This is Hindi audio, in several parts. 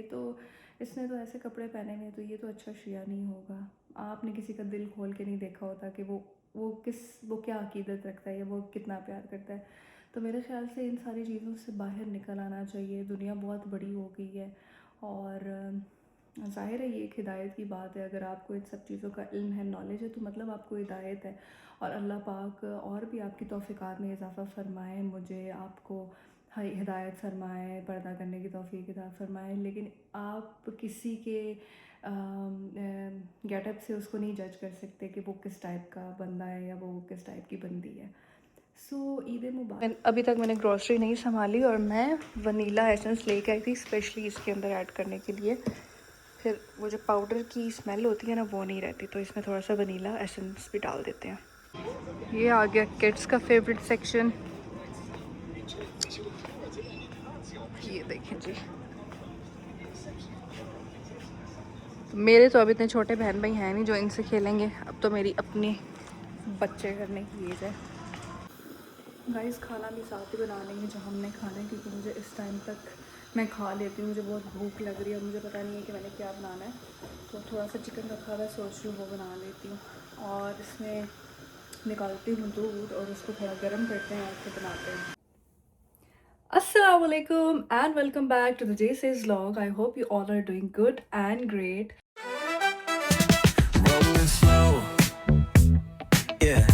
तो इसने तो ऐसे कपड़े पहने हुए हैं, तो ये तो अच्छा शिया नहीं होगा। आपने किसी का दिल खोल के नहीं देखा होता कि वो क्या अकीदत रखता है या वो कितना प्यार करता है। तो मेरे ख्याल से इन सारी चीज़ों से बाहर निकल आना चाहिए। दुनिया बहुत बड़ी हो गई है और ज़ाहिर है ये एक हिदायत की बात है। अगर आपको इन सब चीज़ों का इल्म है, नॉलेज है, तो मतलब आपको हिदायत है। और अल्लाह पाक और भी आपकी तौफ़ीक़ात में इजाफ़ा फ़रमाए, मुझे आपको हिदायत फ़रमाए, पर्दा करने की तौफ़ीक़ अता फ़रमाए। लेकिन आप किसी के गेटअप से उसको नहीं जज कर सकते कि वो किस टाइप का बंदा है या वो किस टाइप की बंदी है। सो ईद मुबारक। अभी तक मैंने ग्रॉसरी नहीं संभाली और मैं वनीला एसेंस लेके आई थी स्पेशली इसके अंदर ऐड करने के लिए। फिर वो जो पाउडर की स्मेल होती है ना, वो नहीं रहती, तो इसमें थोड़ा सा वनीला एसेंस भी डाल देते हैं। ये आ गया किड्स का फेवरेट सेक्शन। ये देखें जी, तो मेरे तो अभी इतने छोटे बहन भाई हैं नहीं जो इनसे खेलेंगे। अब तो मेरी अपनी बच्चे करने की एज है। गाइस खाना भी साथ ही बना लेंगे जो हमने खाना है, क्योंकि मुझे इस टाइम तक मैं खा लेती हूँ, मुझे बहुत भूख लग रही है और मुझे पता नहीं है कि मैंने क्या बनाना है। तो थोड़ा सा चिकन रखा हुआ है, सोच रही हूँ वो बना लेती हूँ। और इसमें निकालती हूँ दूध और उसको थोड़ा गर्म करते हैं और फिर बनाते हैं। Assalamu alaikum and welcome back to the J Says Vlog. I hope you all are doing good and great. Rolling slow, yeah.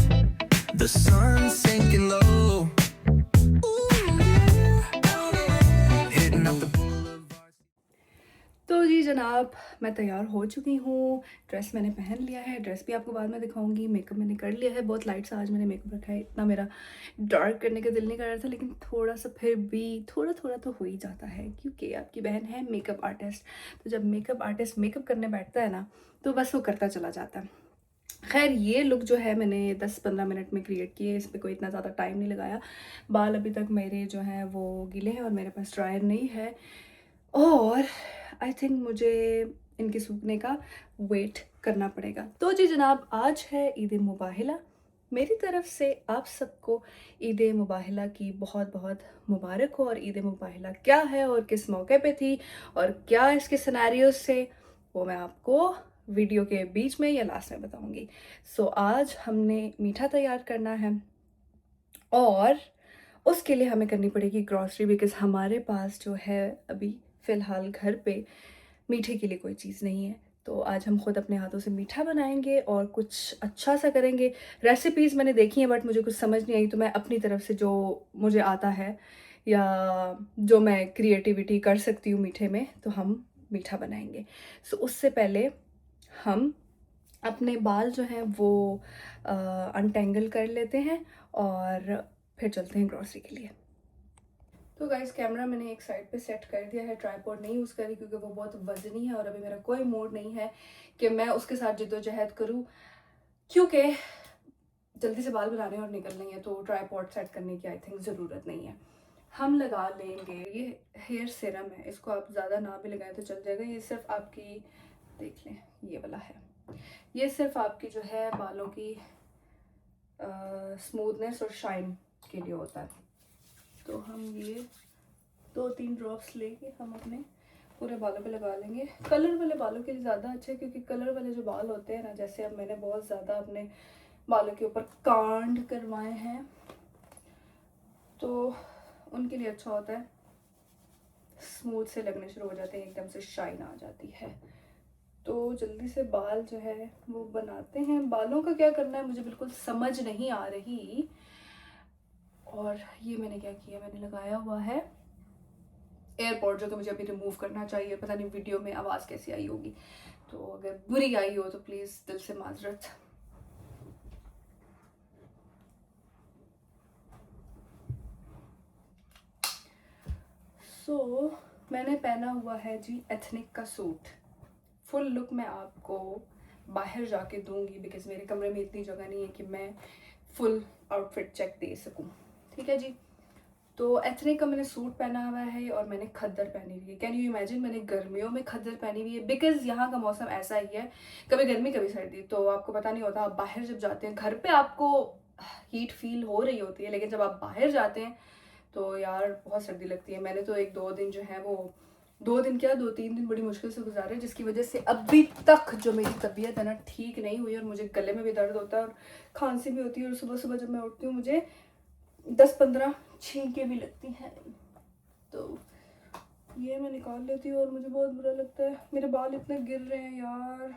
The sun sinking low. Hitting up the boulevard. तो जी जनाब, मैं तैयार हो चुकी हूँ। ड्रेस मैंने पहन लिया है, ड्रेस भी आपको बाद में दिखाऊंगी। मेकअप मैंने कर लिया है, बहुत लाइट सा आज मैंने मेकअप रखा है। इतना मेरा डार्क करने का दिल नहीं कर रहा था, लेकिन थोड़ा सा फिर भी थोड़ा थोड़ा तो हो ही जाता है, क्योंकि आपकी बहन है मेकअप आर्टिस्ट। तो जब मेकअप आर्टिस्ट मेकअप करने बैठता है ना, तो बस वो करता चला जाता है। खैर ये लुक जो है मैंने 10-15 मिनट में क्रिएट किए, इस पर कोई इतना ज़्यादा टाइम नहीं लगाया। बाल अभी तक मेरे जो हैं वो गीले हैं और मेरे पास ड्रायर नहीं है, और आई थिंक मुझे इनके सूखने का वेट करना पड़ेगा। तो जी जनाब, आज है ईद मुबाहिला। मेरी तरफ से आप सबको ईद मुबाहिला की बहुत बहुत मुबारक हो। और ईद मुबाहिला क्या है और किस मौके पे थी और क्या इसके सिनेरियोज से, वो मैं आपको वीडियो के बीच में या लास्ट में बताऊंगी। सो आज हमने मीठा तैयार करना है और उसके लिए हमें करनी पड़ेगी ग्रॉसरी, बिकॉज हमारे पास जो है अभी फ़िलहाल घर पे मीठे के लिए कोई चीज़ नहीं है। तो आज हम खुद अपने हाथों से मीठा बनाएंगे और कुछ अच्छा सा करेंगे। रेसिपीज़ मैंने देखी हैं बट मुझे कुछ समझ नहीं आई, तो मैं अपनी तरफ से जो मुझे आता है या जो मैं क्रिएटिविटी कर सकती हूँ मीठे में, तो हम मीठा बनाएंगे। सो उससे पहले हम अपने बाल जो हैं वो अनटेंगल कर लेते हैं और फिर चलते हैं ग्रॉसरी के लिए। तो गाइस कैमरा मैंने एक साइड पे सेट कर दिया है, ट्राइपॉड नहीं यूज़ करी क्योंकि वो बहुत वजनी है और अभी मेरा कोई मूड नहीं है कि मैं उसके साथ जिद्दोजहद करूँ, क्योंकि जल्दी से बाल बनाने और निकलने हैं, तो ट्राइपॉड सेट करने की आई थिंक ज़रूरत नहीं है। हम लगा लेंगे ये हेयर सीरम है, इसको आप ज़्यादा ना भी लगाएं तो चल जाएगा। ये सिर्फ आपकी, देख लें ये वाला है, ये सिर्फ आपकी जो है बालों की स्मूथनेस और शाइन के लिए होता है। तो हम ये 2-3 ड्रॉप्स लेके हम अपने पूरे बालों पे लगा लेंगे। कलर वाले बालों के लिए ज़्यादा अच्छा है, क्योंकि कलर वाले जो बाल होते हैं ना, जैसे अब मैंने बहुत ज़्यादा अपने बालों के ऊपर कांड करवाए हैं, तो उनके लिए अच्छा होता है, स्मूथ से लगने शुरू हो जाते हैं, एकदम से शाइन आ जाती है। तो जल्दी से बाल जो है वो बनाते हैं। बालों का क्या करना है मुझे बिल्कुल समझ नहीं आ रही। और ये मैंने क्या किया, मैंने लगाया हुआ है एयरपोर्ट, जो कि मुझे अभी रिमूव करना चाहिए। पता नहीं वीडियो में आवाज़ कैसी आई होगी, तो अगर बुरी आई हो तो प्लीज़ दिल से माजरत। सो मैंने पहना हुआ है जी एथनिक का सूट। फुल लुक मैं आपको बाहर जाके दूंगी, बिकॉज मेरे कमरे में इतनी जगह नहीं है कि मैं फुल आउटफिट चेक दे सकूं। ठीक है जी। तो एथनिक का मैंने सूट पहना हुआ है और मैंने खद्दर पहनी हुई है। कैन यू इमेजिन, मैंने गर्मियों में खद्दर पहनी हुई है, बिकॉज यहाँ का मौसम ऐसा ही है, कभी गर्मी कभी सर्दी, तो आपको पता नहीं होता। आप बाहर जब जाते हैं, घर पे आपको हीट फील हो रही होती है, लेकिन जब आप बाहर जाते हैं तो यार बहुत सर्दी लगती है। मैंने तो 1-2 दिन जो है वो 2 दिन क्या 2-3 दिन बड़ी मुश्किल से गुजारे, जिसकी वजह से अभी तक जो मेरी तबीयत है ना ठीक नहीं हुई, और मुझे गले में भी दर्द होता है और खांसी भी होती है, और सुबह सुबह जब मैं उठती हूँ मुझे 10-15 छींकें भी लगती हैं। तो ये मैं निकाल लेती हूँ और मुझे बहुत बुरा लगता है। मेरे बाल इतने गिर रहे हैं यार,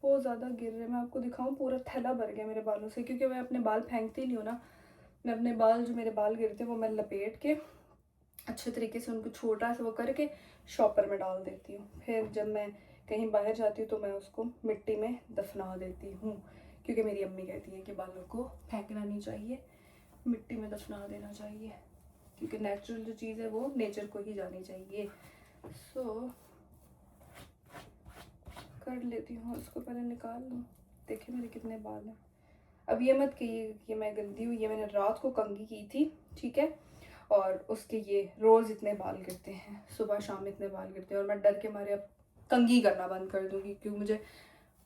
बहुत ज़्यादा गिर रहे हैं। मैं आपको दिखाऊँ, पूरा थैला भर गया मेरे बालों से, क्योंकि मैं अपने बाल फेंकती नहीं हूँ ना। मैं अपने बाल, जो मेरे बाल गिरते हैं वो मैं लपेट के अच्छे तरीके से उनको छोटा सा वो करके शॉपर में डाल देती हूँ। फिर जब मैं कहीं बाहर जाती हूँ तो मैं उसको मिट्टी में दफना देती हूँ, क्योंकि मेरी अम्मी कहती है कि बालों को फेंकना नहीं चाहिए, मिट्टी में दफना देना चाहिए, क्योंकि नेचुरल जो चीज़ है वो नेचर को ही जानी चाहिए। सो कर लेती हूँ उसको, पहले निकाल लूँ। देखिए मेरे कितने बाल हैं। अब ये मत कहिए कि मैं गंदी हूँ, ये मैंने रात को कंघी की थी, ठीक है, और उसके ये रोज़ इतने बाल गिरते हैं, सुबह शाम इतने बाल गिरते हैं, और मैं डर के मारे अब कंघी करना बंद कर दूँगी, क्योंकि मुझे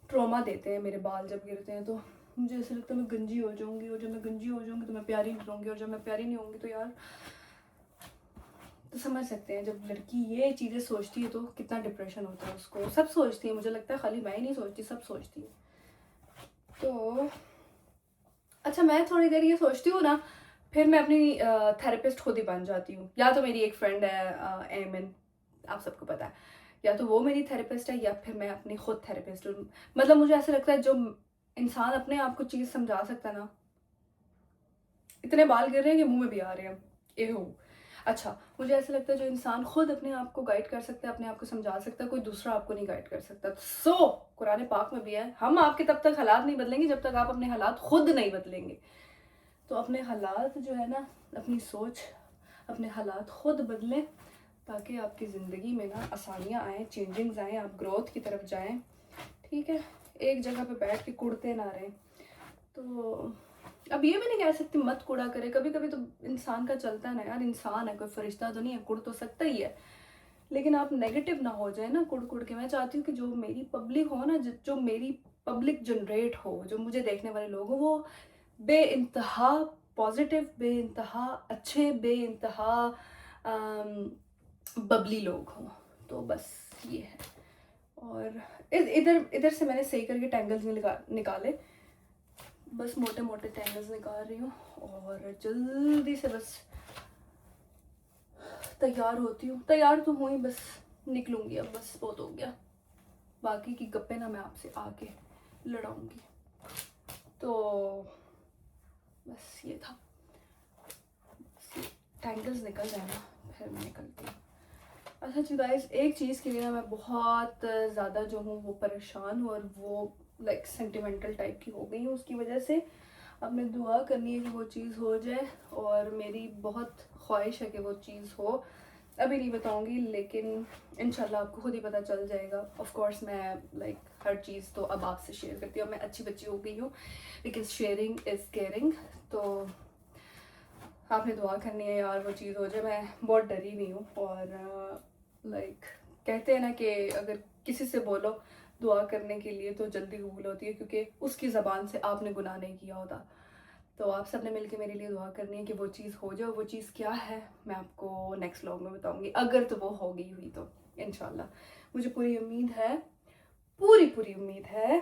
ट्रॉमा देते हैं मेरे बाल जब गिरते हैं। तो मुझे ऐसा लगता है मैं गंजी हो जाऊँगी, और जब मैं गंजी हो जाऊँगी तो मैं प्यारी नहीं रहूँगी, और जब मैं प्यारी नहीं होंगी तो यार, तो समझ सकते हैं जब लड़की ये चीज़ें सोचती है तो कितना डिप्रेशन होता है उसको। सब सोचती है, मुझे लगता है खाली मैं ही नहीं सोचती, सब सोचती है। तो अच्छा, मैं थोड़ी देर ये सोचती हूँ ना, फिर मैं अपनी थेरेपिस्ट खुद ही बन जाती हूँ। या तो मेरी एक फ्रेंड है एमन, आप सबको पता है, या तो वो मेरी थेरेपिस्ट है, या फिर मैं अपनी खुद थेरेपिस्ट हूँ। मतलब मुझे ऐसा लगता है जो इंसान अपने आप को चीज़ समझा सकता है ना, इतने बाल गिर रहे हैं कि मुंह में भी आ रहे हैं, एहो। अच्छा, मुझे ऐसा लगता है जो इंसान खुद अपने आप को गाइड कर सकता है, अपने आप को समझा सकता है, कोई दूसरा आपको नहीं गाइड कर सकता। सो कुरान पाक में भी है, हम आपके तब तक हालात नहीं बदलेंगे जब तक आप अपने हालात खुद नहीं बदलेंगे। तो अपने हालात जो है ना, अपनी सोच, अपने हालात खुद बदलें, ताकि आपकी ज़िंदगी में ना आसानियाँ आएँ, चेंजिंग्स आएँ, आप ग्रोथ की तरफ जाएं, ठीक है। एक जगह पे बैठ के कुड़ते ना रहें। तो अब ये भी नहीं कह सकती मत कूड़ा करे, कभी कभी तो इंसान का चलता है ना यार, इंसान है, कोई फरिश्ता तो नहीं है, कुड़ तो सकता ही है, लेकिन आप नेगेटिव ना हो जाए ना कुड़ कुड़ के। मैं चाहती हूँ कि जो मेरी पब्लिक हो ना, जो मेरी पब्लिक जनरेट हो, जो मुझे देखने वाले लोग हो, वो बे इंतहा पॉजिटिव, बे इंतहा अच्छे, बे इंतहा बबली लोग हों। तो बस ये है। और इधर इधर से मैंने सही करके टैंगल्स निकाले, बस मोटे मोटे टैंगल्स निकाल रही हूँ, और जल्दी से बस तैयार होती हूँ। तैयार तो हुई, बस निकलूँगी अब, बस बहुत हो गया। बाकी की गप्पे ना मैं आपसे आके लड़ाऊँगी। तो बस ये था, टैंगल्स निकल जाए ना फिर मैं निकलती हूँ। अच्छा जी गाइस, एक चीज़ के लिए ना मैं बहुत ज़्यादा जो हूँ वो परेशान हूँ, और वो लाइक सेंटिमेंटल टाइप की हो गई हूँ उसकी वजह से। अब मैं दुआ करनी है कि वो चीज़ हो जाए, और मेरी बहुत ख्वाहिश है कि वो चीज़ हो। अभी नहीं बताऊंगी, लेकिन इंशाल्लाह आपको खुद ही पता चल जाएगा। ऑफ कोर्स मैं लाइक हर चीज़ तो अब आपसे शेयर करती हूँ, मैं अच्छी बच्ची हो गई हूँ, बिकॉज शेयरिंग इज़ केयरिंग। तो आपने दुआ करनी है यार वो चीज़ हो जाए। मैं बहुत डरी हुई हूँ, और लाइक कहते हैं ना कि अगर किसी से बोलो दुआ करने के लिए तो जल्दी कबूल होती है, क्योंकि उसकी ज़बान से आपने गुनाह नहीं किया होता। तो आप सब ने मिलकर मेरे लिए दुआ करनी है कि वो चीज़ हो जाए। वो चीज़ क्या है मैं आपको नेक्स्ट व्लॉग में बताऊंगी, अगर तो वो हो गई हुई तो इंशाल्लाह। मुझे पूरी उम्मीद है, पूरी उम्मीद है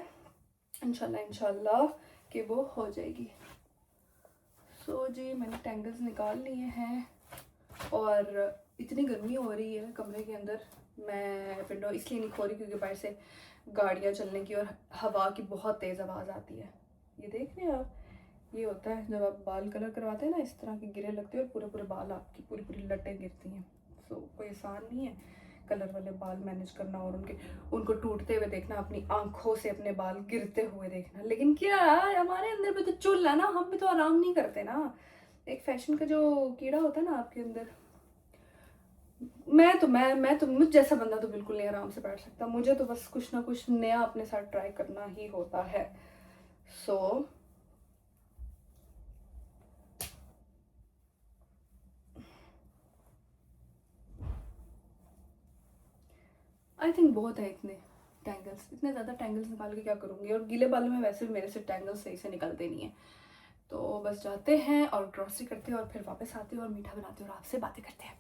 इंशाल्लाह इंशाल्लाह कि वो हो जाएगी। सो जी, मैंने टैंगल्स निकाल लिए हैं, और इतनी गर्मी हो रही है कमरे के अंदर। मैं विंडो इसलिए नहीं खोली क्योंकि बाहर से गाड़ियाँ चलने की और हवा की बहुत तेज़ आवाज़ आती है। ये देख रहे हैं आप, ये होता है जब आप बाल कलर करवाते हैं ना, इस तरह के गिरे लगते हैं और पूरे पूरे बाल आपकी पूरी लटें गिरती हैं। सो कोई आसान नहीं है कलर वाले बाल मैनेज करना, और उनको टूटते हुए देखना, अपनी आंखों से अपने बाल गिरते हुए देखना। लेकिन क्या हमारे अंदर भी तो चुल है ना, हम भी तो आराम नहीं करते ना। एक फैशन का जो कीड़ा होता है ना आपके अंदर, मैं तो मुझ जैसा बंदा तो बिल्कुल नहीं आराम से बैठ सकता। मुझे तो बस कुछ ना कुछ नया अपने साथ ट्राई करना ही होता है। सो आई थिंक बहुत है इतने टैंगल्स, इतने ज़्यादा टैंगल्स निकाल के क्या करूँगी, और गीले बालों में वैसे भी मेरे से टैंगल्स सही से निकलते नहीं हैं। तो बस जाते हैं और ग्रॉसरी करते हैं, और फिर वापस आते हैं और मीठा बनाते हैं और आपसे बातें करते हैं।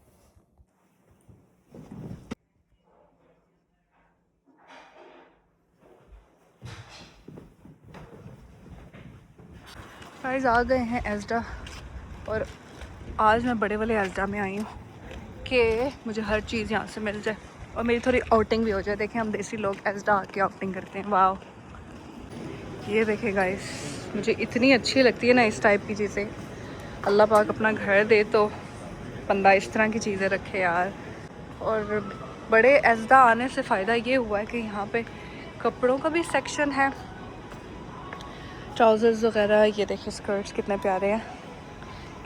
गाइस आ गए हैं एज़डा, और आज मैं बड़े वाले एज़डा में आई हूँ कि मुझे हर चीज़ यहाँ से मिल जाए और मेरी थोड़ी आउटिंग भी हो जाए। देखें हम देसी लोग एज़डा आके आउटिंग करते हैं। वाह, ये देखें गाइस, मुझे इतनी अच्छी लगती है ना इस टाइप की चीज़ें। अल्लाह पाक अपना घर दे तो बंदा इस तरह की चीज़ें रखे यार। और बड़े एज़डा आने से फ़ायदा ये हुआ है कि यहाँ पे कपड़ों का भी सेक्शन है, ट्राउज़र्स वगैरह। ये देखिए स्कर्ट्स कितने प्यारे हैं,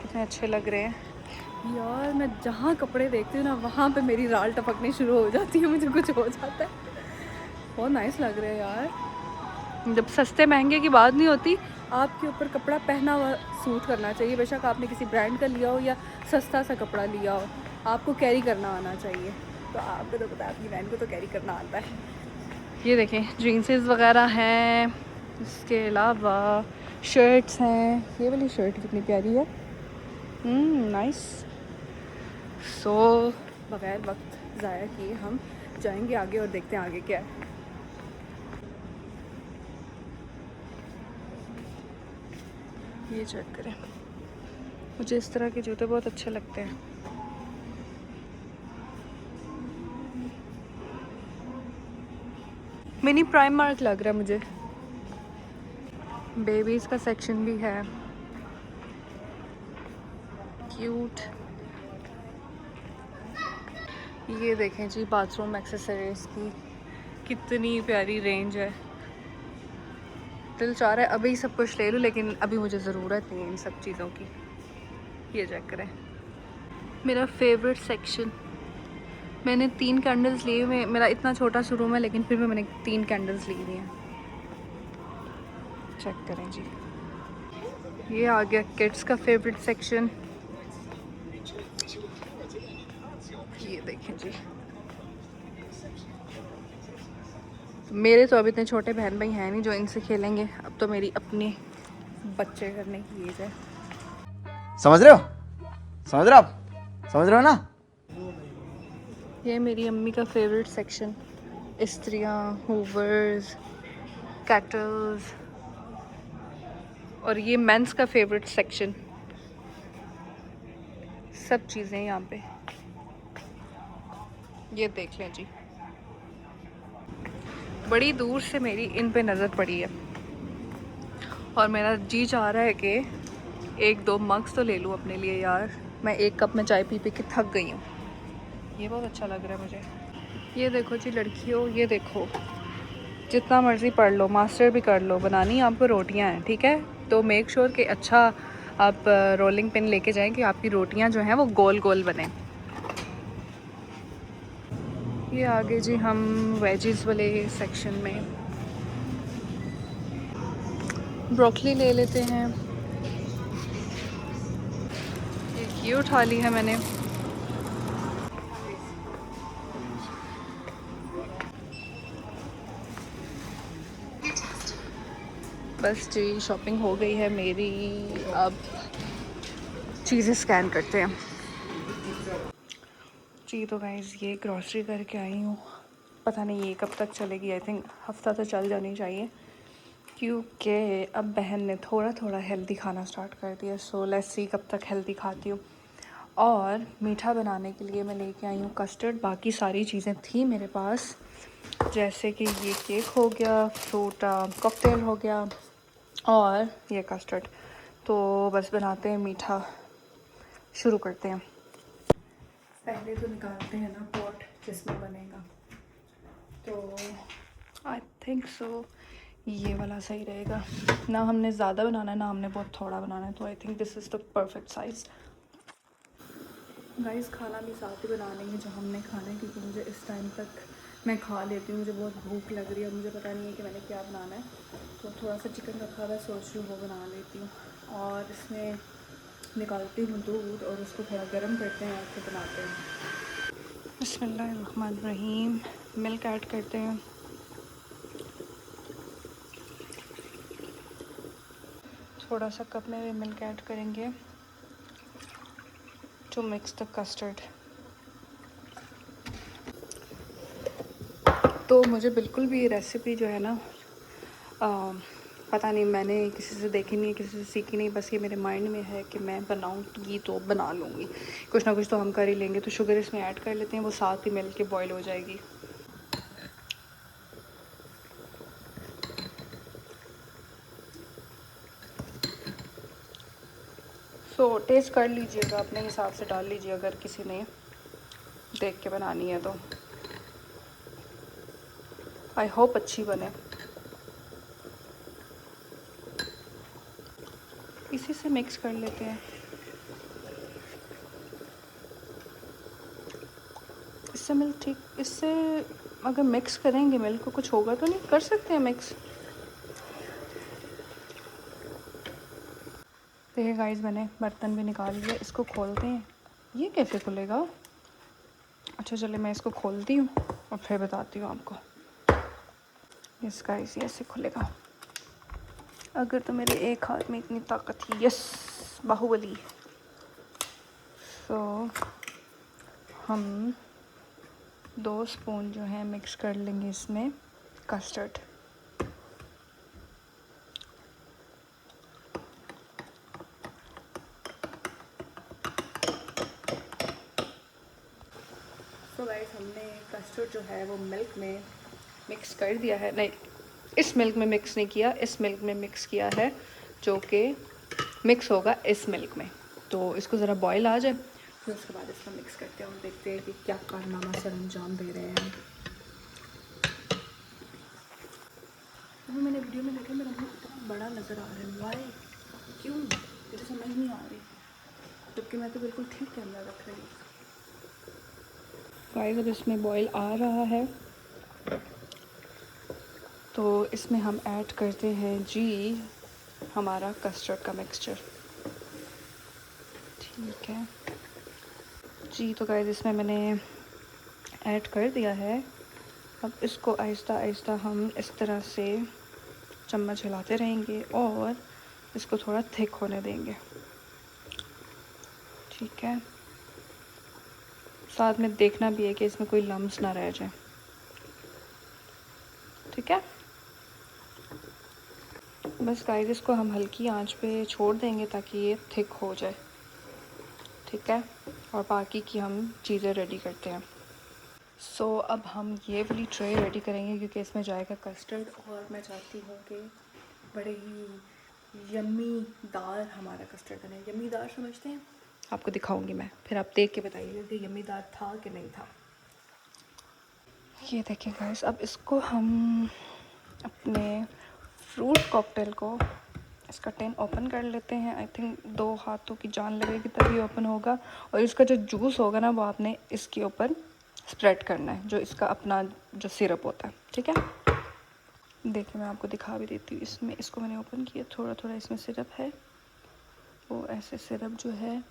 कितने अच्छे लग रहे हैं यार। मैं जहाँ कपड़े देखती हूँ ना वहाँ पे मेरी राल टपकनी शुरू हो जाती है, मुझे कुछ हो जाता है। बहुत नाइस लग रहे हैं यार। जब सस्ते महंगे की बात नहीं होती, आपके ऊपर कपड़ा पहना हुआ सूट करना चाहिए। बेशक आपने किसी ब्रांड का लिया हो या सस्ता सा कपड़ा लिया हो, आपको कैरी करना आना चाहिए। तो आपको तो पता है, आपकी बहन को तो कैरी करना आता है। ये देखें जीन्सेस वगैरह हैं, इसके अलावा शर्ट्स हैं। ये वाली शर्ट कितनी प्यारी है, नाइस। सो बगैर वक्त ज़ाया किए हम जाएंगे आगे और देखते हैं आगे क्या है। ये चेक करें, मुझे इस तरह के जूते बहुत अच्छे लगते हैं। मिनी प्राइम मार्क लग रहा है मुझे। बेबीज़ का सेक्शन भी है, क्यूट। ये देखें जी बाथरूम एक्सेसरीज की कितनी प्यारी रेंज है। दिल चाह रहा है अभी सब कुछ ले लूँ, लेकिन अभी मुझे ज़रूरत नहीं है इन सब चीज़ों की। ये चेक करें, मेरा फेवरेट सेक्शन। मैंने 3 कैंडल्स लिए हुए, मेरा इतना छोटा सा रूम है लेकिन फिर भी मैंने 3 कैंडल्स ली हुई हैं। चेक करें जी, ये आ गया किड्स का फेवरेट सेक्शन। ये देखें जी, मेरे तो अभी इतने छोटे बहन भाई हैं नहीं जो इनसे खेलेंगे। अब तो मेरी अपने बच्चे करने की एज है। समझ रहे हो, समझ रहे हो आप, समझ रहे हो ना। ये मेरी अम्मी का फेवरेट सेक्शन, इस्त्रियाँ, हूवर्स, कैटल्स। और ये मेंस का फेवरेट सेक्शन, सब चीज़ें यहाँ पे। ये देख लें जी, बड़ी दूर से मेरी इन पे नज़र पड़ी है और मेरा जी चाह रहा है कि 1-2 मग्स तो ले लूँ अपने लिए यार। मैं एक कप में चाय पी पी के थक गई हूँ। ये बहुत अच्छा लग रहा है मुझे। ये देखो जी लड़कियों, ये देखो, जितना मर्ज़ी पढ़ लो, मास्टर भी कर लो, बनानी आपको रोटियां हैं, ठीक है। तो मेक श्योर कि अच्छा आप रोलिंग पिन लेके जाएं कि आपकी रोटियां जो हैं वो गोल गोल बने। ये आगे जी हम वेजिस वाले सेक्शन में ब्रोकली ले लेते हैं। ये उठा ली है मैंने। बस जी शॉपिंग हो गई है मेरी, अब चीज़ें स्कैन करते हैं जी। तो गाइस ये ग्रॉसरी करके आई हूँ, पता नहीं ये कब तक चलेगी। आई थिंक हफ्ता तो चल जानी चाहिए, क्योंकि अब बहन ने थोड़ा थोड़ा हेल्दी खाना स्टार्ट कर दिया। सो लेट्स सी कब तक हेल्दी खाती हूँ। और मीठा बनाने के लिए मैं लेके आई हूँ कस्टर्ड। बाकी सारी चीज़ें थी मेरे पास, जैसे कि ये केक हो गया, फ्रूट कॉकटेल हो गया और ये कस्टर्ड। तो बस बनाते हैं मीठा, शुरू करते हैं। पहले तो निकालते हैं ना पॉट जिसमें बनेगा। तो आई थिंक सो ये वाला सही रहेगा। ना हमने ज़्यादा बनाना है ना हमने बहुत थोड़ा बनाना है, तो I think this is the perfect size. Guys खाना भी साथ ही बना लेंगे जो हमने खाना है, क्योंकि मुझे इस टाइम तक मैं खा लेती हूँ, मुझे बहुत भूख लग रही है। मुझे पता नहीं है कि मैंने क्या बनाना है, तो थोड़ा सा चिकन रखा हुआ है, सोच रही हूँ वो बना लेती हूँ। और इसमें निकालती हूँ दूध और उसको थोड़ा गर्म करते हैं और फिर बनाते हैं। बिस्मिल्लाहिर्रहमानिर्रहीम। मिल्क ऐड करते हैं। थोड़ा सा कप में भी मिल्क ऐड करेंगे टू मिक्स द कस्टर्ड। तो मुझे बिल्कुल भी ये रेसिपी जो है ना पता नहीं, मैंने किसी से देखी नहीं, किसी से सीखी नहीं, बस ये मेरे माइंड में है कि मैं बनाऊंगी तो बना लूँगी। कुछ ना कुछ तो हम कर ही लेंगे। तो शुगर इसमें ऐड कर लेते हैं, वो साथ ही मिल के बॉयल हो जाएगी। सो टेस्ट कर लीजिएगा, अपने हिसाब से डाल लीजिए अगर किसी ने देख के बनानी है तो। आई होप अच्छी बने। इसी से मिक्स कर लेते हैं। इससे मिल्क ठीक, इससे अगर मिक्स करेंगे मिल्क को कुछ होगा तो नहीं? कर सकते हैं मिक्स। देखिए गाइस, मैंने बर्तन भी निकाल लिया, इसको खोलते हैं। ये कैसे खुलेगा? अच्छा चले, मैं इसको खोलती हूँ और फिर बताती हूँ आपको। यस गाइस, ये ऐसे खुलेगा। अगर तो मेरे एक हाथ में इतनी ताकत थी। यस, बाहुबली। सो हम 2 स्पून जो है मिक्स कर लेंगे इसमें कस्टर्ड। सो गाइस, हमने कस्टर्ड जो है वो मिल्क में मिक्स कर दिया है। नहीं, इस मिल्क में मिक्स नहीं किया, इस मिल्क में मिक्स किया है, जो कि मिक्स होगा इस मिल्क में। तो इसको ज़रा बॉयल आ जाए, फिर उसके बाद इसको मिक्स करते हैं और देखते हैं कि क्या कारनामा सर अंजाम दे रहे हैं। अभी मैंने वीडियो में देखा, मेरा मुँह इतना बड़ा नज़र आ रहा है। वाई? क्यों? मुझे समझ नहीं आ रही, जबकि मैं तो बिल्कुल ठीक कैमरा रख रही हूँ। गाइस, अब इसमें बॉयल आ रहा है तो इसमें हम ऐड करते हैं जी हमारा कस्टर्ड का मिक्सचर। ठीक है जी, तो गाइस इसमें मैंने ऐड कर दिया है। अब इसको आहिस्ता आहिस्ता हम इस तरह से चम्मच हिलाते रहेंगे और इसको थोड़ा थिक होने देंगे। ठीक है, साथ में देखना भी है कि इसमें कोई लम्स ना रह जाए। ठीक है, बस गाइस इसको हम हल्की आंच पे छोड़ देंगे ताकि ये थिक हो जाए। ठीक है, और बाकी की हम चीज़ें रेडी करते हैं। सो अब हम ये वाली ट्रे रेडी करेंगे क्योंकि इसमें जाएगा कस्टर्ड, और मैं चाहती हूँ कि बड़े ही यम्मी दार हमारा कस्टर्ड बने। यम्मी दार समझते हैं? आपको दिखाऊंगी मैं, फिर आप देख के बताइएगा कि यम्मी दार था कि नहीं था। ये देखिए गाइस, अब इसको हम अपने फ्रूट कॉकटेल को, इसका टिन ओपन कर लेते हैं। आई थिंक 2 हाथों की जान लगेगी तभी ओपन होगा। और इसका जो जूस होगा ना, वो आपने इसके ऊपर स्प्रेड करना है, जो इसका अपना जो सिरप होता है। ठीक है, देखिए मैं आपको दिखा भी देती हूँ। इसमें इसको मैंने ओपन किया, थोड़ा थोड़ा इसमें सिरप है। वो ऐसे सिरप जो है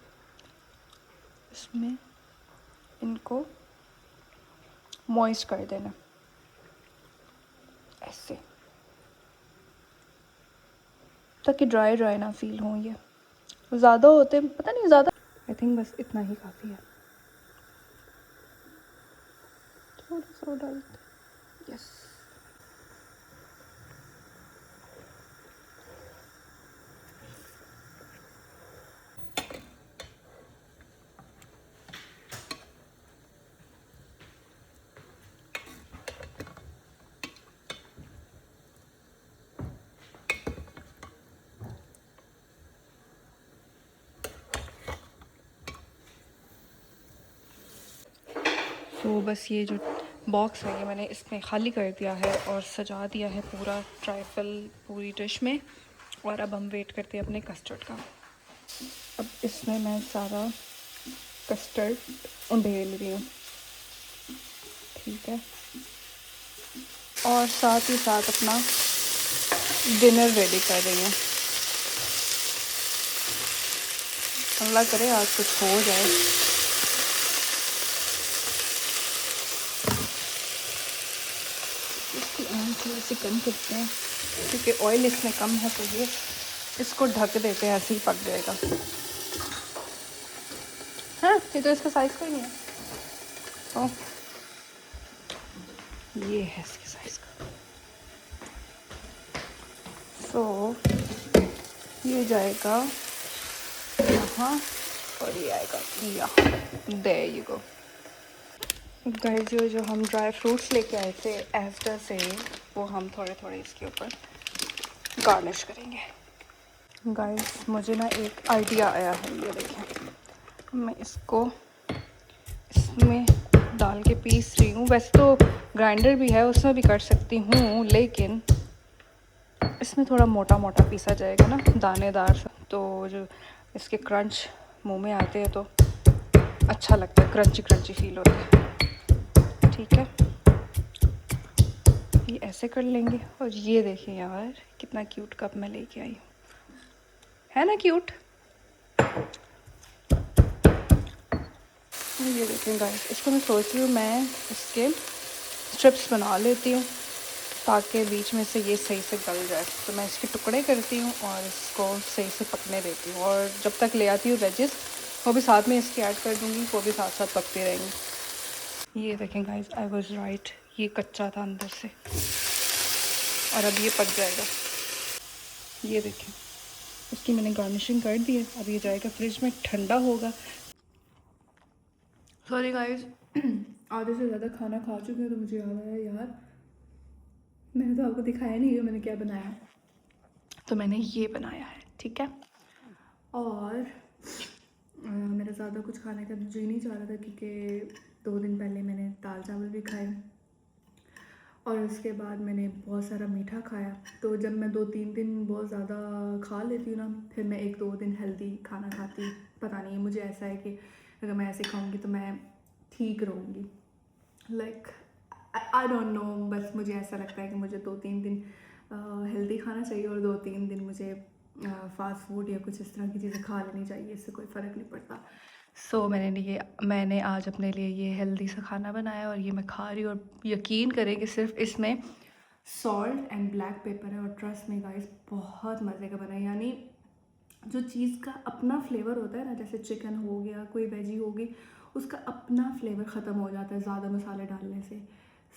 इसमें इनको मॉइस्ट कर देना ऐसे, ताकि ड्राई ड्राई ना फील हो। ये ज़्यादा होते, पता नहीं ज़्यादा, आई थिंक बस इतना ही काफ़ी है। थोड़ा सा डालते। यस, तो बस ये जो बॉक्स है ये मैंने इसमें ख़ाली कर दिया है और सजा दिया है पूरा ट्राइफल पूरी डिश में। और अब हम वेट करते हैं अपने कस्टर्ड का। अब इसमें मैं सारा कस्टर्ड उंडेल रही हूँ। ठीक है, और साथ ही साथ अपना डिनर रेडी कर रही हूँ। अल्लाह करे आज कुछ हो जाए। इसकी आंच थोड़ी सी कम करते हैं क्योंकि ऑयल इसमें कम है, तो ये इसको ढक देते हैं, ऐसे ही पक जाएगा। हाँ, ये तो इसका साइज़ का ही नहीं है। ओ, ये है इसके साइज़ का। सो ये जाएगा यहाँ और ये आएगा यहाँ। There you go guys. जो हम ड्राई फ्रूट्स लेके आए थे एस्टर से, वो हम थोड़े थोड़े इसके ऊपर गार्निश करेंगे। गाइस मुझे ना एक आइडिया आया है, ये देखें। मैं इसको इसमें डाल के पीस रही हूँ। वैसे तो ग्राइंडर भी है, उसमें भी कर सकती हूँ, लेकिन इसमें थोड़ा मोटा मोटा पीसा जाएगा ना, दानेदार सा, तो जो इसके क्रंच मुंह में आते हैं तो अच्छा लगता है, क्रंची क्रंची फील होता है। ठीक है, ये ऐसे कर लेंगे। और ये देखिए यार कितना क्यूट कप मैं लेके आई हूँ, है ना क्यूट। ये देखें गाइस, इसको मैं सोच रही हूँ मैं इसके स्ट्रिप्स बना लेती हूँ ताकि बीच में से ये सही से गल जाए। तो मैं इसके टुकड़े करती हूँ और इसको सही से पकने देती हूँ, और जब तक ले आती हूँ वेजेस वो भी साथ में इसके ऐड कर दूँगी, वो भी साथ साथ पकती रहेंगी। ये देखें गाइस, आई वाज राइट, ये कच्चा था अंदर से और अब ये पक जाएगा। ये देखें, इसकी मैंने गार्निशिंग कर दी है। अब ये जाएगा फ्रिज में, ठंडा होगा। सॉरी गाइस, आधे से ज़्यादा खाना खा चुकी हूँ तो मुझे याद आया यार मैंने तो आपको दिखाया नहीं है मैंने क्या बनाया। तो मैंने ये बनाया है, ठीक है। और मेरा ज़्यादा कुछ खाने का जी नहीं चाह रहा था क्योंकि 2 दिन पहले मैंने दाल चावल भी खाए और उसके बाद मैंने बहुत सारा मीठा खाया। तो जब मैं 2-3 दिन बहुत ज़्यादा खा लेती हूँ ना, फिर मैं 1-2 दिन हेल्दी खाना खाती हूँ। पता नहीं, मुझे ऐसा है कि अगर मैं ऐसे खाऊंगी तो मैं ठीक रहूँगी। लाइक आई डोंट नो, बस मुझे ऐसा लगता है कि मुझे 2-3 दिन हेल्दी खाना चाहिए और 2-3 दिन मुझे फास्ट फूड या कुछ इस तरह की चीज़ें खा लेनी चाहिए। इससे कोई फ़र्क नहीं पड़ता। सो मैंने आज अपने लिए ये हेल्दी सा खाना बनाया और ये मैं खा रही हूँ। और यकीन करें कि सिर्फ इसमें सॉल्ट एंड ब्लैक पेपर है, और ट्रस्ट में गाइस बहुत मज़े का बना है। यानी जो चीज़ का अपना फ्लेवर होता है ना, जैसे चिकन हो गया, कोई वेजी होगी, उसका अपना फ्लेवर ख़त्म हो जाता है ज़्यादा मसाले डालने से।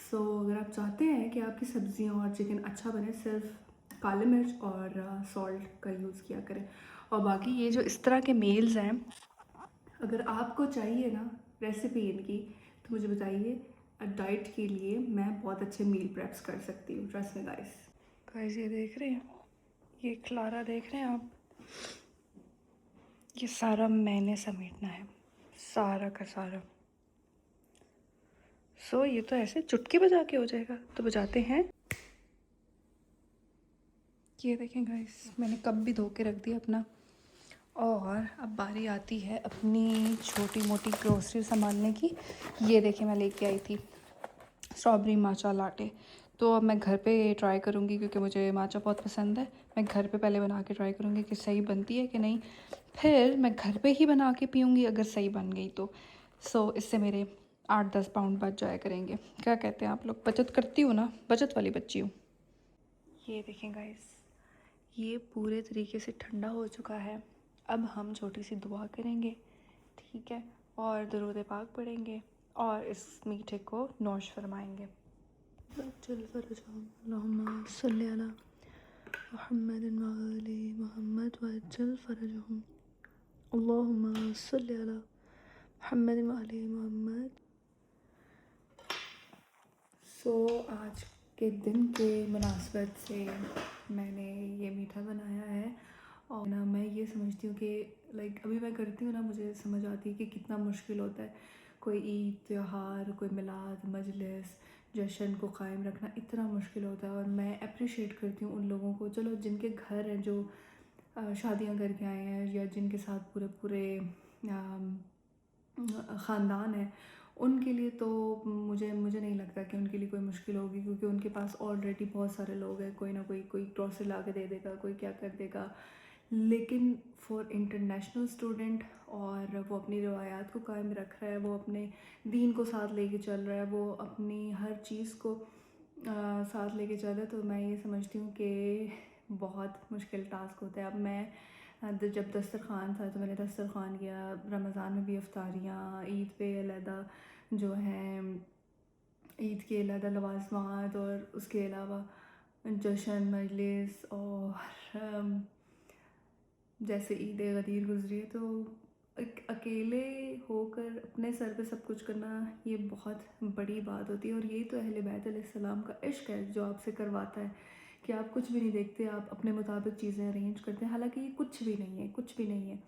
सो अगर आप चाहते हैं कि आपकी सब्जियां और चिकन अच्छा बने, सिर्फ काली मिर्च और सॉल्ट का यूज़ किया करें। और बाकी ये जो इस तरह के मील्स हैं, अगर आपको चाहिए ना रेसिपी इनकी तो मुझे बताइए। डाइट के लिए मैं बहुत अच्छे मील प्रेप्स कर सकती हूँ, ट्रस्ट में गाइस। गाइस ये देख रहे हैं, ये खलारा देख रहे हैं आप, ये सारा मैंने समेटना है, सारा का सारा। सो ये तो ऐसे चुटकी बजा के हो जाएगा, तो बजाते हैं। ये देखें गाइस, मैंने कप भी धो के रख दिया अपना। और अब बारी आती है अपनी छोटी मोटी ग्रोसरी संभालने की। ये देखें, मैं लेके आई थी स्ट्रॉबेरी माचा लाटे। तो अब मैं घर पे ट्राई करूँगी क्योंकि मुझे माचा बहुत पसंद है। मैं घर पे पहले बना के ट्राई करूँगी कि सही बनती है कि नहीं, फिर मैं घर पे ही बना के पीऊँगी अगर सही बन गई तो। सो इससे मेरे 8-10 पाउंड बच जाया करेंगे। क्या कहते हैं आप लोग, बचत करती हूँ ना, बचत वाली बच्ची हूँ। ये देखें गाइस, ये पूरे तरीके से ठंडा हो चुका है। अब हम छोटी सी दुआ करेंगे, ठीक है, और दरूद पाक पढ़ेंगे और इस मीठे को नोश फरमाएंगे। सो आज के दिन के मुनासबत से मैंने ये मीठा बनाया है। और ना मैं ये समझती हूँ कि लाइक अभी मैं करती हूँ ना, मुझे समझ आती है कि कितना मुश्किल होता है कोई ईद त्यौहार, कोई मिलाद मजलिस जश्न को कायम रखना, इतना मुश्किल होता है। और मैं अप्रिशिएट करती हूँ उन लोगों को, चलो जिनके घर हैं, जो शादियाँ करके आए हैं, या जिनके साथ पूरे पूरे ख़ानदान है, उनके लिए तो मुझे नहीं लगता कि उनके लिए कोई मुश्किल होगी, क्योंकि उनके पास ऑलरेडी बहुत सारे लोग हैं। कोई ना कोई ग्रॉसरी ला के दे देगा, कोई क्या कर देगा। लेकिन फॉर इंटरनेशनल स्टूडेंट, और वो अपनी रवायात को कायम रख रहा है, वो अपने दीन को साथ लेके चल रहा है, वो अपनी हर चीज़ को साथ लेके चल रहा है, तो मैं ये समझती हूँ कि बहुत मुश्किल टास्क होता है। अब मैं जब दस्तरख़ान था तो मैंने दस्तरख़ान किया, रमज़ान में भी इफ्तारियाँ, ईद पे अलहदा जो हैं ईद के अलहदा लवाज़मात, और उसके अलावा जश्न मजलिस और जैसे ईद गदीर गुजरी है, तो अकेले होकर अपने सर पे सब कुछ करना ये बहुत बड़ी बात होती है। और यही तो अहले बैत अलैहिस्सलाम का इश्क है जो आपसे करवाता है कि आप कुछ भी नहीं देखते, आप अपने मुताबिक चीज़ें अरेंज करते हैं। हालांकि ये कुछ भी नहीं है, कुछ भी नहीं है,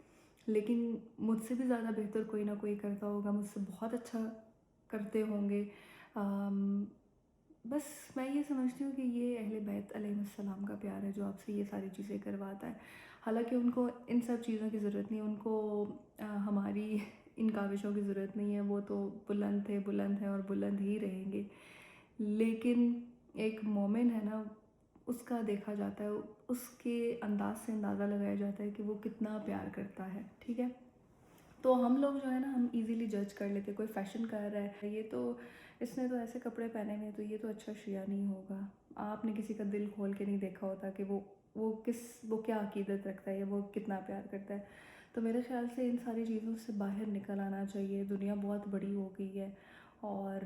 लेकिन मुझसे भी ज़्यादा बेहतर कोई ना कोई करता होगा, मुझसे बहुत अच्छा करते होंगे। बस मैं ये समझती हूँ कि ये अहले बैत अलैहिस्सलाम का प्यार है जो आपसे ये सारी चीज़ें करवाता है। हालांकि उनको इन सब चीज़ों की ज़रूरत नहीं है, उनको हमारी इन काविशों की ज़रूरत नहीं है। वो तो बुलंद थे, बुलंद हैं और बुलंद ही रहेंगे। लेकिन एक मोमिन है ना, उसका देखा जाता है, उसके अंदाज से अंदाज़ा लगाया जाता है कि वो कितना प्यार करता है। ठीक है, तो हम लोग जो है ना, हम इजीली जज कर लेते, कोई फैशन कर रहा है, ये तो इसने तो ऐसे कपड़े पहने हुए हैं तो ये तो अच्छा शिया नहीं होगा। आपने किसी का दिल खोल के नहीं देखा होता कि वो क्या अकीदत रखता है या वो कितना प्यार करता है। तो मेरे ख्याल से इन सारी चीज़ों से बाहर निकल आना चाहिए। दुनिया बहुत बड़ी हो गई है और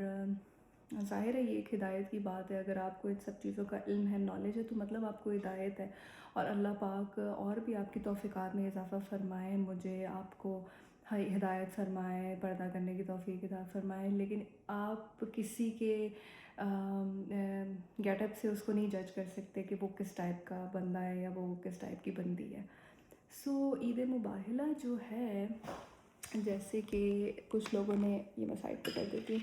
ज़ाहिर है ये एक हिदायत की बात है। अगर आपको इन सब चीज़ों का इल्म है, नॉलेज है, तो मतलब आपको हिदायत है। और अल्लाह पाक और भी आपकी तौफ़ीक़ात में इजाफ़ा फ़रमाए, मुझे आपको हिदायत फरमाए, पर्दा करने की तौफ़ीक अता फ़रमाए। लेकिन आप किसी के गेटअप से उसको नहीं जज कर सकते कि वो किस टाइप का बंदा है या वो किस टाइप की बंदी है। सो ईद मुबाहिला जो है, जैसे कि कुछ लोगों ने, ये मैं साइड पे कर देती हूँ,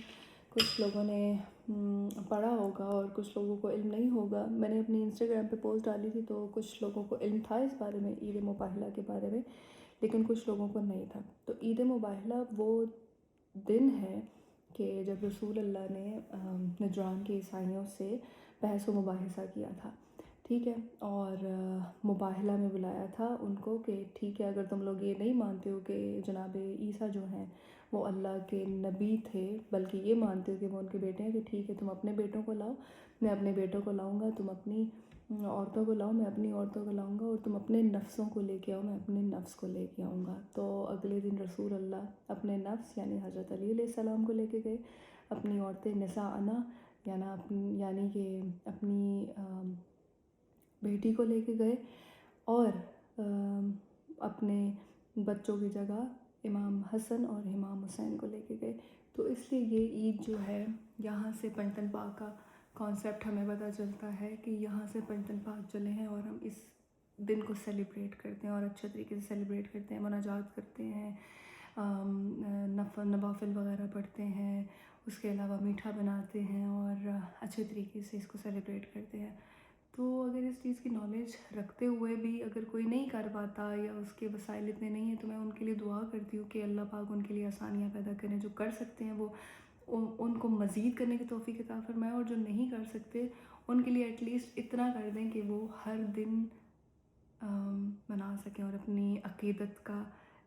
कुछ लोगों ने पढ़ा होगा और कुछ लोगों को इल्म नहीं होगा। मैंने अपनी इंस्टाग्राम पे पोस्ट डाली थी तो कुछ लोगों को इल्म था इस बारे में, ईद मुबाहिला के बारे में, लेकिन कुछ लोगों को नहीं था। तो ईद मुबाहिला वो दिन है कि जब रसूल अल्लाह ने नजरान के ईसाइयों से बहस व मुबाहिसा किया था। ठीक है, और मुबाहिला में बुलाया था उनको कि ठीक है, अगर तुम लोग ये नहीं मानते हो कि जनाब ईसा जो हैं वो अल्लाह के नबी थे, बल्कि ये मानते हो कि वो उनके बेटे हैं, कि ठीक है, तुम अपने बेटों को लाओ, मैं अपने बेटों को लाऊंगा, तुम अपनी औरतों को लाओ, मैं अपनी औरतों को लाऊंगा, और तुम अपने नफ्सों को लेके आओ, मैं अपने नफ्स को लेके आऊँगा। तो अगले दिन रसूल अल्लाह अपने नफ्स यानी हज़रत अली अलैहिस्सलाम को लेके गए, अपनी औरतें निसा अना यानी कि अपनी बेटी को लेके गए, और अपने बच्चों की जगह इमाम हसन और इमाम हुसैन को लेके गए। तो इसलिए ये ईद जो है, यहाँ से पंजतन पाक का कॉन्सेप्ट हमें पता चलता है कि यहाँ से पंजतन पाक चले हैं और हम इस दिन को सेलिब्रेट करते हैं और अच्छे तरीके से सेलिब्रेट करते हैं, मुनाजात करते हैं, नवाफिल वगैरह पढ़ते हैं, उसके अलावा मीठा बनाते हैं और अच्छे तरीके से इसको सेलिब्रेट करते हैं। तो अगर इस चीज़ की नॉलेज रखते हुए भी अगर कोई नहीं कर पाता या उसके वसाइल इतने नहीं हैं, तो मैं उनके लिए दुआ करती हूँ कि अल्लाह पाक उनके लिए आसानियाँ पैदा करें। जो कर सकते हैं वो उनको मज़ीद करने की तौफ़ीक अता फ़रमाएं, और जो नहीं कर सकते उनके लिए एटलीस्ट इतना कर दें कि वो हर दिन मना सकें और अपनी अक़ीदत का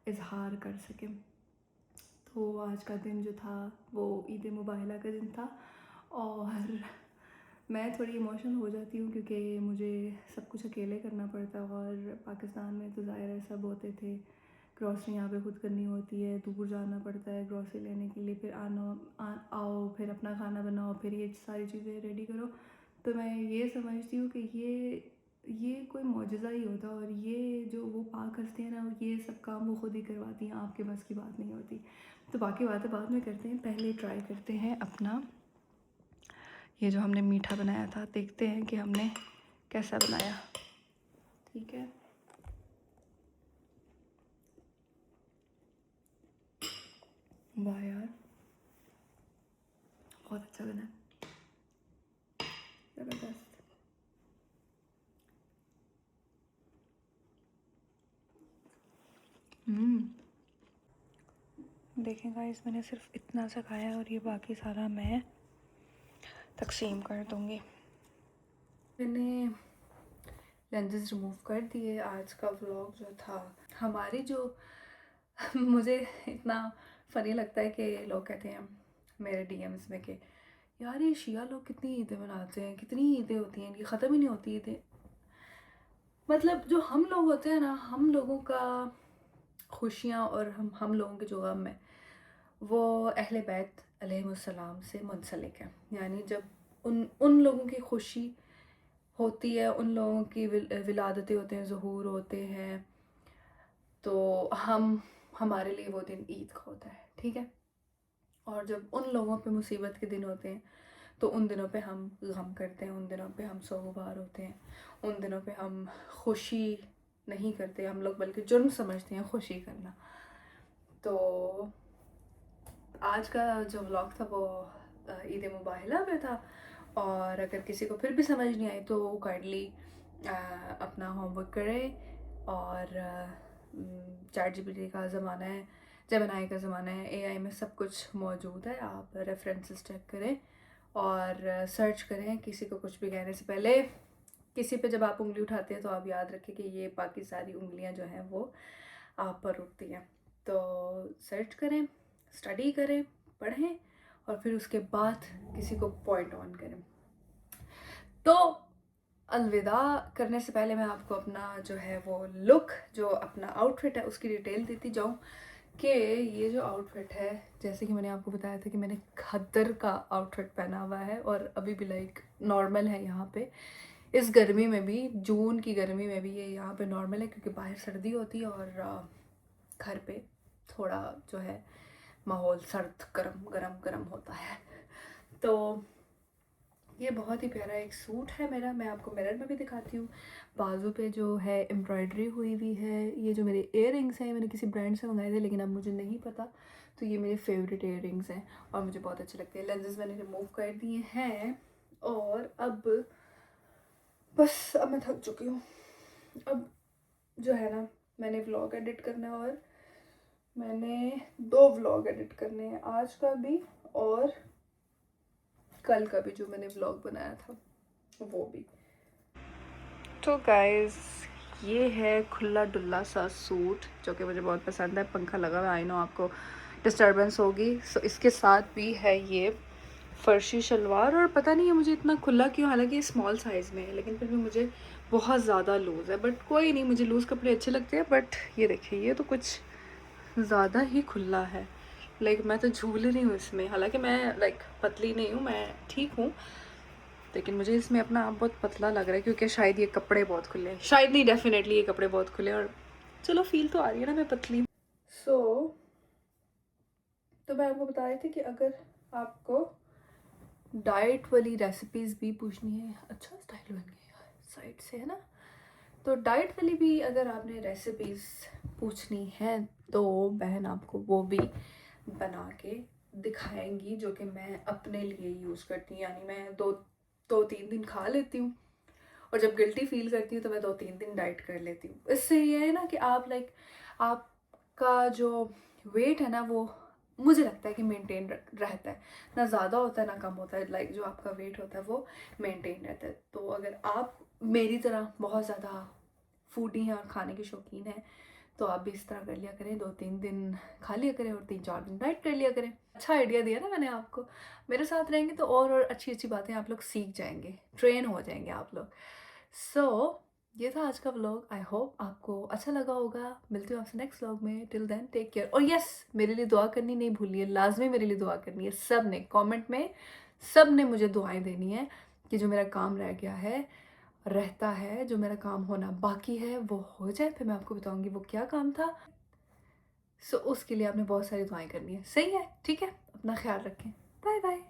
इजहार कर सकें। तो आज का दिन जो था वो ईद मुबाहिला का दिन था, और मैं थोड़ी इमोशनल हो जाती हूँ क्योंकि मुझे सब कुछ अकेले करना पड़ता है। और पाकिस्तान में तो ज़ाहिर है सब होते थे, ग्रॉसरी यहाँ पे खुद करनी होती है, दूर जाना पड़ता है ग्रॉसरी लेने के लिए, फिर आओ, फिर अपना खाना बनाओ, फिर ये सारी चीज़ें रेडी करो। तो मैं ये समझती हूँ कि ये कोई मौजज़ा ही होता है, और ये जो वो पाक हस्ती है ना, ये सब काम वो खुद ही करवाती हैं, आपके बस की बात नहीं होती। तो बाकी बातें बाद में करते हैं, पहले ट्राई करते हैं अपना ये जो हमने मीठा बनाया था, देखते हैं कि हमने कैसा बनाया। ठीक है, वाह यार, बहुत अच्छा बना, ज़बरदस्त। देखें गाइस, मैंने सिर्फ इतना सा खाया और ये बाकी सारा मैं तकसीम कर दूँगी। मैंने लेंसेज रिमूव कर दिए। आज का व्लॉग जो था हमारी जो मुझे इतना फ़नी लगता है कि लोग कहते हैं मेरे डीएम्स में कि यार ये शिया लोग कितनी ईदें मनाते हैं, कितनी ईदें होती हैं इनकी, ख़त्म ही नहीं होती ईदें। मतलब जो हम लोग होते हैं ना, हम लोगों का खुशियाँ और हम लोगों के जो गम है वो अहले बैत अलैहिस्सलाम से मुंसलिक है। यानी जब उन लोगों की खुशी होती है, उन लोगों की विलादतें होते हैं, ज़ुहूर होते हैं, तो हमारे लिए वो दिन ईद का होता है, ठीक है। और जब उन लोगों पे मुसीबत के दिन होते हैं तो उन दिनों पे हम गम करते हैं, उन दिनों पे हम सोगवार होते हैं, उन दिनों पे हम खुशी नहीं करते हम लोग, बल्कि जुर्म समझते हैं खुशी करना। तो आज का जो व्लॉग था वो ईद मुबाहिला पे था, और अगर किसी को फिर भी समझ नहीं आई तो काइंडली अपना होमवर्क करें। और ChatGPT का ज़माना है, जेमिनी का ज़माना है, AI में सब कुछ मौजूद है, आप रेफरेंसेस चेक करें और सर्च करें। किसी को कुछ भी कहने से पहले किसी पे जब आप उंगली उठाते हैं तो आप याद रखें कि ये बाकी सारी उंगलियां जो हैं वो आप पर उठती हैं। तो सर्च करें, स्टडी करें, पढ़ें और फिर उसके बाद किसी को पॉइंट ऑन करें। तो अलविदा करने से पहले मैं आपको अपना जो है वो लुक, जो अपना आउटफिट है उसकी डिटेल देती जाऊँ कि ये जो आउटफिट है, जैसे कि मैंने आपको बताया था कि मैंने खद्दर का आउटफिट पहना हुआ है और अभी भी लाइक नॉर्मल है यहाँ पे। इस गर्मी में भी, जून की गर्मी में भी ये यहाँ पे नॉर्मल है, क्योंकि बाहर सर्दी होती है और घर पे थोड़ा जो है माहौल सर्द गरम गरम गरम होता है। तो ये बहुत ही प्यारा एक सूट है मेरा, मैं आपको मिरर में भी दिखाती हूँ। बाजू पे जो है एम्ब्रॉयडरी हुई हुई है। ये जो मेरे इयररिंग्स हैं मैंने किसी ब्रांड से मंगाए थे लेकिन अब मुझे नहीं पता, तो ये मेरे फेवरेट इयररिंग्स हैं और मुझे बहुत अच्छे लगते हैं। लेंसेज मैंने रिमूव कर दिए हैं और अब बस अब मैं थक चुकी हूँ। अब जो है ना, मैंने व्लॉग एडिट करना है और मैंने 2 व्लॉग एडिट करने हैं, आज का भी और कल का भी जो मैंने व्लॉग बनाया था वो भी। तो गाइस ये है खुला डुल्ला सा सूट जो कि मुझे बहुत पसंद है। पंखा लगा हुआ, आई नो आपको डिस्टर्बेंस होगी। सो इसके साथ भी है ये फर्शी शलवार, और पता नहीं है मुझे इतना खुला क्यों, हालांकि ये स्मॉल साइज़ में है लेकिन फिर भी मुझे बहुत ज़्यादा लूज़ है। बट कोई नहीं, मुझे लूज़ कपड़े अच्छे लगते हैं। बट ये देखिए ये तो कुछ ज़्यादा ही खुला है, लाइक मैं तो झूल रही हूँ इसमें। हालांकि मैं लाइक पतली नहीं हूँ, मैं ठीक हूँ, लेकिन मुझे इसमें अपना आप बहुत पतला लग रहा है क्योंकि शायद ये कपड़े बहुत खुले हैं। शायद नहीं, डेफिनेटली ये कपड़े बहुत खुले हैं और चलो फील तो आ रही है ना मैं पतली। तो मैं आपको बता रही थी कि अगर आपको डाइट वाली रेसिपीज़ भी पूछनी है, अच्छा स्टाइल बन गया यार साइड से, है ना। तो डाइट वाली भी अगर आपने रेसिपीज़ पूछनी है तो बहन आपको वो भी बना के दिखाएंगी, जो कि मैं अपने लिए यूज़ करती हूँ। यानी मैं 2-3 दिन खा लेती हूँ और जब गिल्टी फील करती हूँ तो मैं 2-3 दिन डाइट कर लेती हूँ। इससे ये है ना कि आप लाइक आपका जो वेट है ना वो मुझे लगता है कि मेंटेन रहता है, ना ज़्यादा होता है ना कम होता है। लाइक जो आपका वेट होता है वो मेंटेन रहता है। तो अगर आप मेरी तरह बहुत ज़्यादा फूडी हैं और खाने के शौकीन हैं तो आप भी इस तरह कर लिया करें, 2-3 दिन खा लिया करें और 3-4 दिन डाइट कर लिया करें। अच्छा आइडिया दिया ना मैंने आपको। मेरे साथ रहेंगे तो और अच्छी अच्छी बातें आप लोग सीख जाएंगे, ट्रेन हो जाएंगे आप लोग। सो ये था आज का व्लॉग। आई होप आपको अच्छा लगा होगा। मिलती हूँ आपसे नेक्स्ट व्लॉग में। Till then take care. और यस, मेरे लिए दुआ करनी नहीं भूलिए, लाजमी मेरे लिए दुआ करनी है सब ने। कमेंट में सब ने मुझे दुआएं देनी है कि जो मेरा काम रह गया है, रहता है, जो मेरा काम होना बाकी है वो हो जाए। फिर मैं आपको बताऊंगी वो क्या काम था। सो उसके लिए आपने बहुत सारी दुआएं करनी है। सही है, ठीक है, अपना ख्याल रखें। Bye bye.